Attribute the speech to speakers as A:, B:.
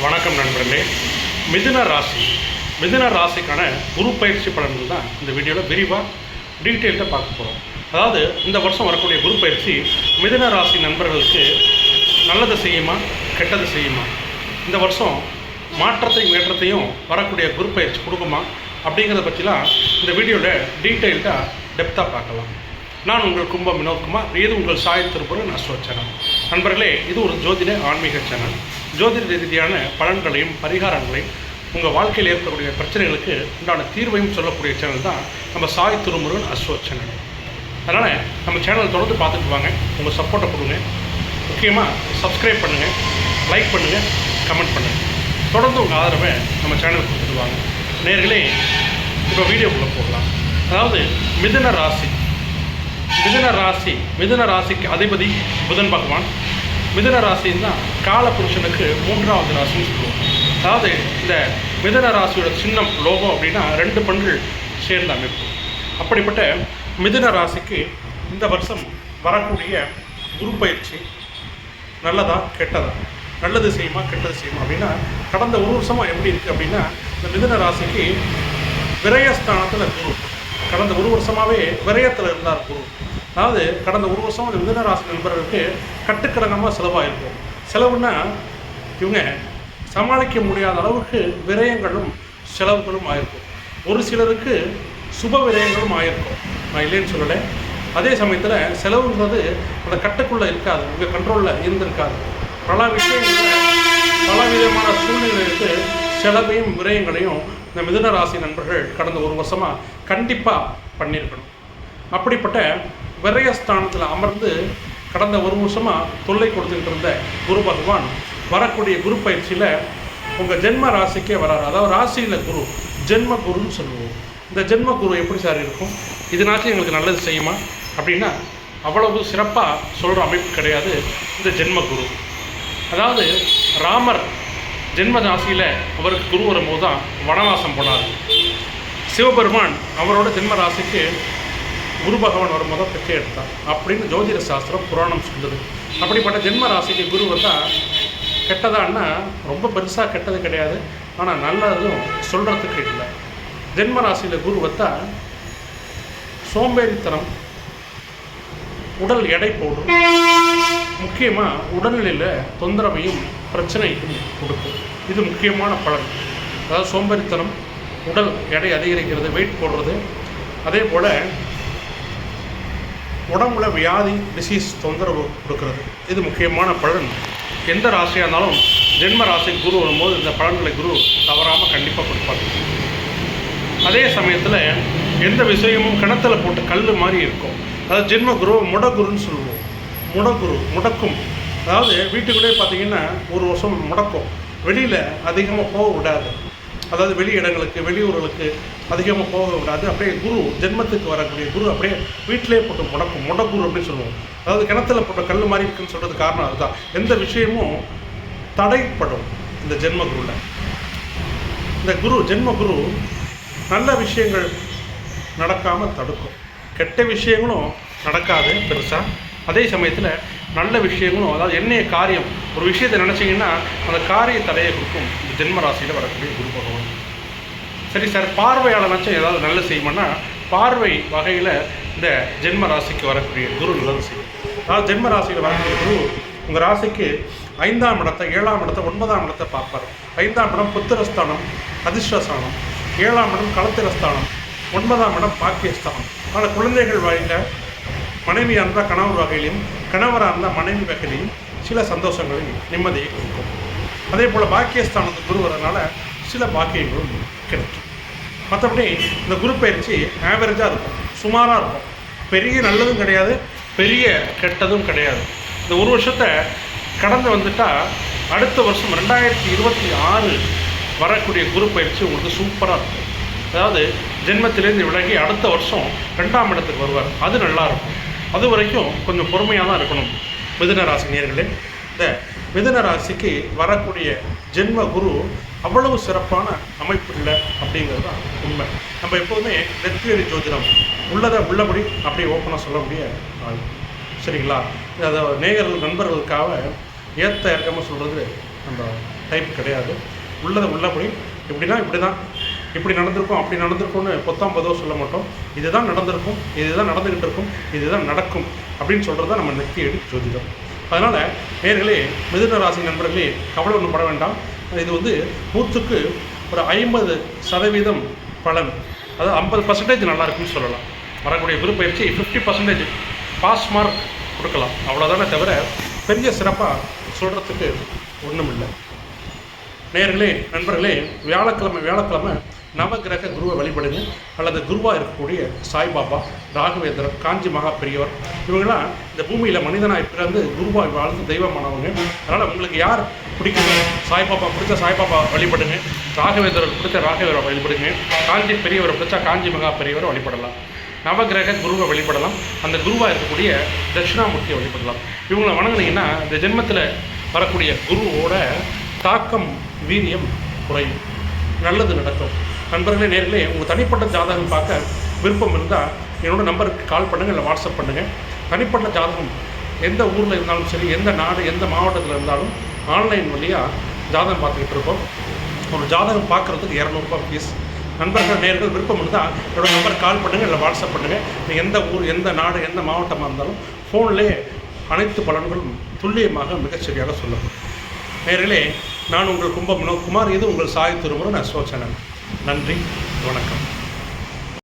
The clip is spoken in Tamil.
A: வணக்கம் நண்பர்களே. மிதுன ராசி மிதுன ராசிக்கான குரு பயிற்சி பலன்கள் தான் இந்த வீடியோவில் விரிவாக டீட்டெயில்டாக பார்க்க போகிறோம். அதாவது இந்த வருஷம் வரக்கூடிய குரு பயிற்சி மிதுன ராசி நண்பர்களுக்கு நல்லது செய்யுமா கெட்டது செய்யுமா, இந்த வருஷம் மாற்றத்தையும் ஏற்றத்தையும் வரக்கூடிய குரு பயிற்சி கொடுக்குமா அப்படிங்கிறத பற்றிலாம் இந்த வீடியோவில் டீட்டெயில்டாக டெப்த்தாக பார்க்கலாம். நான் உங்கள் கும்பம் வினோத்குமார், இது உங்கள் சாய் திருப்பூர் அஸ்ட்ரோ சேனல். நண்பர்களே, இது ஒரு ஜோதிட ஆன்மீக சேனல். ஜோதிட ரீதியான பலன்களையும் பரிகாரங்களையும் உங்கள் வாழ்க்கையில் ஏற்படக்கூடிய பிரச்சனைகளுக்கு உண்டான தீர்வையும் சொல்லக்கூடிய சேனல் தான் நம்ம சாய் திருமுருகன் அஸ்ட்ரோ சேனல். அதனால் நம்ம சேனல் தொடர்ந்து பார்த்துட்டு வாங்க, உங்கள் சப்போர்ட்டை கொடுங்க. முக்கியமாக சப்ஸ்கிரைப் பண்ணுங்கள், லைக் பண்ணுங்கள், கமெண்ட் பண்ணுங்கள். தொடர்ந்து உங்கள் ஆதரவை நம்ம சேனலுக்கு கொடுத்துட்டு வாங்க. நேர்களே, இப்போ வீடியோக்குள்ளே போகலாம். அதாவது மிதுன ராசிக்கு அதிபதி புதன் பகவான். மிதுன ராசின்னு தான் காலபுருஷனுக்கு 3வது ராசின்னு சொல்லுவோம். அதாவது இந்த மிதுன ராசியோட சின்னம் லோகோ அப்படின்னா 2 பெண்கள் சேர்ந்த அமைப்பு. அப்படிப்பட்ட மிதுன ராசிக்கு இந்த வருஷம் வரக்கூடிய குரு பயிற்சி நல்லதா கெட்டதா, நல்லது செய்யுமா கெட்டது செய்யுமா அப்படின்னா, கடந்த ஒரு வருஷமாக எப்படி இருக்குது அப்படின்னா, இந்த மிதுன ராசிக்கு விரயஸ்தானத்தில் குரு கடந்த ஒரு வருஷமாகவே விரயத்தில் இருந்தார் குரு. அதாவது கடந்த ஒரு வருஷம் மிதுன ராசி நண்பர்களுக்கு கட்டுக்கடங்கமாக செலவாயிருக்கும். செலவுன்னா இவங்க சமாளிக்க முடியாத அளவுக்கு விரயங்களும் செலவுகளும் ஆயிருக்கும். ஒரு சிலருக்கு சுப விரயங்களும் ஆயிருக்கும், நான் இல்லைன்னு சொல்லலை. அதே சமயத்தில் செலவுங்கிறது அந்த கட்டுக்குள்ளே இருக்காது, உங்கள் கண்ட்ரோலில் இருந்திருக்காது. பல விஷயங்களில் பல விதமான சூழ்நிலைகளுக்கு செலவையும் விரயங்களையும் இந்த மிதுன ராசி நண்பர்கள் கடந்த ஒரு வருஷமாக கண்டிப்பாக பண்ணியிருக்கணும். அப்படிப்பட்ட விரயஸ்தானத்தில் அமர்ந்து கடந்த ஒரு வருஷமாக தொல்லை கொடுத்துக்கிட்டு இருந்த குரு பகவான் வரக்கூடிய குரு பயிற்சியில் உங்கள் ஜென்ம ராசிக்கே வராரு. அதாவது ராசியில் குரு, ஜென்ம குருன்னு சொல்லுவோம். இந்த ஜென்ம குரு எப்படி சார் இருக்கும், இதனாச்சும் எங்களுக்கு நல்லது செய்யுமா அப்படின்னா, அவ்வளவு சிறப்பாக சொல்கிற அமைப்பு கிடையாது இந்த ஜென்ம குரு. அதாவது ராமர் ஜென்ம ராசியில் அவருக்கு குரு வரும்போது தான் வனவாசம் போனார். சிவபெருமான் அவரோட ஜென்ம ராசிக்கு குரு பகவான் வரும்போது தான் பிச்சை எடுத்தார் அப்படின்னு ஜோதிட சாஸ்திரம் புராணம் சொல்லுது. அப்படிப்பட்ட ஜென்ம ராசிக்கு குரு வந்தால் கெட்டதான்னா ரொம்ப பெருசாக கெட்டது கிடையாது, ஆனால் நல்லதும் சொல்கிறதுக்கு இல்லை. ஜென்ம ராசியில் குரு வந்தால் சோம்பேறித்தனம், உடல் எடை போடும், முக்கியமாக உடல்நிலையில் தொந்தரவையும் பிரச்சனையும் கொடுக்கும். இது முக்கியமான பலன். அதாவது சோம்பேறித்தனம், உடல் எடை அதிகரிக்கிறது, வெயிட் போடுறது, அதே போல் உடம்புல வியாதி டிசீஸ் தொந்தரவு கொடுக்கறது, இது முக்கியமான பலன். எந்த ராசியாக இருந்தாலும் ஜென்ம ராசிக்கு குரு வரும்போது இந்த பலன்களை குரு தவறாமல் கண்டிப்பாக கொடுப்பாங்க. அதே சமயத்தில் எந்த விஷயமும் கிணத்துல போட்டு கல் மாதிரி இருக்கும். அதாவது ஜென்ம குரு முடகுருன்னு சொல்லுவோம். முடக்கும். அதாவது வீட்டுக்குள்ளே பார்த்தீங்கன்னா ஒரு வருஷம் முடக்கும், வெளியில் அதிகமாக போக விடாது. அதாவது வெளி இடங்களுக்கு வெளியூர்களுக்கு அதிகமாக போக விடாது. அப்படியே குரு ஜென்மத்துக்கு வரக்கூடிய குரு அப்படியே வீட்டிலே போட்டு முடக்குரு அப்படின்னு சொல்லுவோம். அதாவது கிணத்துல போட்ட கல் மாதிரி இருக்குன்னு சொல்கிறது காரணம் அதுதான். எந்த விஷயமும் தடைப்படும் இந்த ஜென்ம குருவில். இந்த ஜென்ம குரு நல்ல விஷயங்கள் நடக்காமல் தடுக்கும், கெட்ட விஷயங்களும் நடக்காது பெருசாக. அதே சமயத்தில் நல்ல விஷயங்களும், அதாவது என்னைய காரியம் ஒரு விஷயத்தை நினச்சிங்கன்னா அந்த காரிய தடையை கொடுக்கும் இந்த ஜென்ம ராசியில் வரக்கூடிய குரு பகவான். சரி சார், பார்வையாளனாச்சும் ஏதாவது நல்லது செய்யுமானா, பார்வை வகையில் இந்த ஜென்ம ராசிக்கு வரக்கூடிய குரு நல்லது செய்யும். அதாவது ஜென்ம ராசியில் வரக்கூடிய குரு உங்கள் ராசிக்கு 5ஆம் இடத்தை, 7ஆம் இடத்தை, 9ஆம் இடத்தை பார்ப்பார். 5ஆம் இடம் புத்திரஸ்தானம், அதிர்ஷ்டஸ்தானம். 7ஆம் இடம் களத்திரஸ்தானம். 9ஆம் இடம் பாக்கியஸ்தானம். ஆனால் குழந்தைகள் வகையில் மனைவியாக இருந்தால் கணவர் வகையிலையும், கணவராக இருந்தால் மனைவி வகையிலையும் சில சந்தோஷங்களையும் நிம்மதியை கொடுக்கும். அதே போல் பாக்கியஸ்தானத்துக்கு குரு வரதுனால சில பாக்கியங்களும் கிடைக்கும். மற்றபடி இந்த குரு பயிற்சி ஆவரேஜாக இருக்கும், சுமாராக இருக்கும். பெரிய நல்லதும் கிடையாது, பெரிய கெட்டதும் கிடையாது. இந்த ஒரு வருஷத்தை கடந்து வந்துட்டால் அடுத்த வருஷம் 2026 வரக்கூடிய குரு பயிற்சி உங்களுக்கு சூப்பராக இருக்கும். அதாவது ஜென்மத்திலேருந்து விலகி அடுத்த வருஷம் 2ஆம் இடத்துக்கு வருவார், அது நல்லாயிருக்கும். அது வரைக்கும் கொஞ்சம் பொறுமையாக தான் இருக்கணும் மிதுன ராசி நேயர்களே. இந்த மிதுன ராசிக்கு வரக்கூடிய ஜென்ம குரு அவ்வளவு சிறப்பான அமைப்பு இல்லை அப்படிங்கிறது தான் உண்மை. நம்ம எப்போதுமே நெற்றியடி ஜோதிடம் உள்ளதை உள்ளபடி அப்படியே ஓப்பனாக சொல்ல முடிய ஆள். சரிங்களா? அதை நேயர்கள் நண்பர்களுக்காக ஏற்ற இறக்கமாக சொல்கிறது நம்ம டைப் கிடையாது. உள்ளதை உள்ளபடி இப்படி தான் இப்படி நடந்திருக்கும் அப்படி நடந்திருக்கும்னு பொத்தாம் பொதுவாக சொல்ல மாட்டோம். இதுதான் நடந்திருக்கும், இதுதான் நடந்துக்கிட்டு இருக்கும், இதுதான் நடக்கும் அப்படின்னு சொல்கிறது தான் நம்ம நெத்தி எடி ஜோதிடம். அதனால் நேர்களே, மிதுன ராசி நண்பர்களே, கவலை ஒன்றும் பட வேண்டாம். இது 100க்கு ஒரு 50% பலன், அதாவது 50% நல்லா இருக்குன்னு சொல்லலாம். வரக்கூடிய குரு பயிற்சி 50% பாஸ் மார்க் கொடுக்கலாம், அவ்வளோதானே தவிர பெரிய சிறப்பாக சொல்கிறதுக்கு ஒன்றும் இல்லை. நேர்களே, நண்பர்களே, வியாழக்கிழமை நவகிரக குருவை வழிபடுங்க. அல்லது குருவாக இருக்கக்கூடிய சாய்பாபா, ராகவேந்திரர், காஞ்சி மகா பெரியவர், இவங்களாம் இந்த பூமியில் மனிதனாய் பிறந்து குருவாய் வாழ்ந்து தெய்வமானவங்க. அதனால் உங்களுக்கு யார் பிடிக்குமோ, சாய்பாபா பிடிச்ச சாய்பாபா வழிபடுங்க, ராகவேந்திரர் பிடிச்ச ராகவேந்திரரை வழிபடுங்க, காஞ்சி பெரியவரை பிடிச்சா காஞ்சி மகா பெரியவரை வழிபடலாம், நவகிரக குருவை வழிபடலாம், அந்த குருவாக இருக்கக்கூடிய தட்சிணாமூர்த்தியை வழிபடலாம். இவங்களை வணங்கினீங்கன்னா இந்த ஜென்மத்தில் வரக்கூடிய குருவோட தாக்கம், வீரியம் குறையும், நல்லது நடக்கும். நண்பர்களே, நேர்களே, உங்கள் தனிப்பட்ட ஜாதகம் பார்க்க விருப்பம் இருந்தால் என்னோட நம்பருக்கு கால் பண்ணுங்கள், இல்லை வாட்ஸ்அப் பண்ணுங்கள். தனிப்பட்ட ஜாதகம் எந்த ஊரில் இருந்தாலும் சரி, எந்த நாடு, எந்த மாவட்டத்தில் இருந்தாலும் ஆன்லைன் வழியாக ஜாதகம் பார்த்துக்கிட்டு இருக்கோம். ஒரு ஜாதகம் பார்க்குறதுக்கு 200 ரூபாய் ஃபீஸ். நண்பர்கள், நேர்கள் விருப்பம் இருந்தால் என்னோட நம்பருக்கு கால் பண்ணுங்கள், இல்லை வாட்ஸ்அப் பண்ணுங்கள். நீங்கள் எந்த ஊர், எந்த நாடு, எந்த மாவட்டமாக இருந்தாலும் ஃபோன்லேயே அனைத்து பலன்களும் துல்லியமாக மிகச்சரியாக சொல்லப்படும். நேர்களே, நான் உங்கள் கும்பம் வினோத்குமார். இது உங்கள் சாய் திருமுருகன் அஸ்ட்ரோ சேனல். நன்றி, வணக்கம்.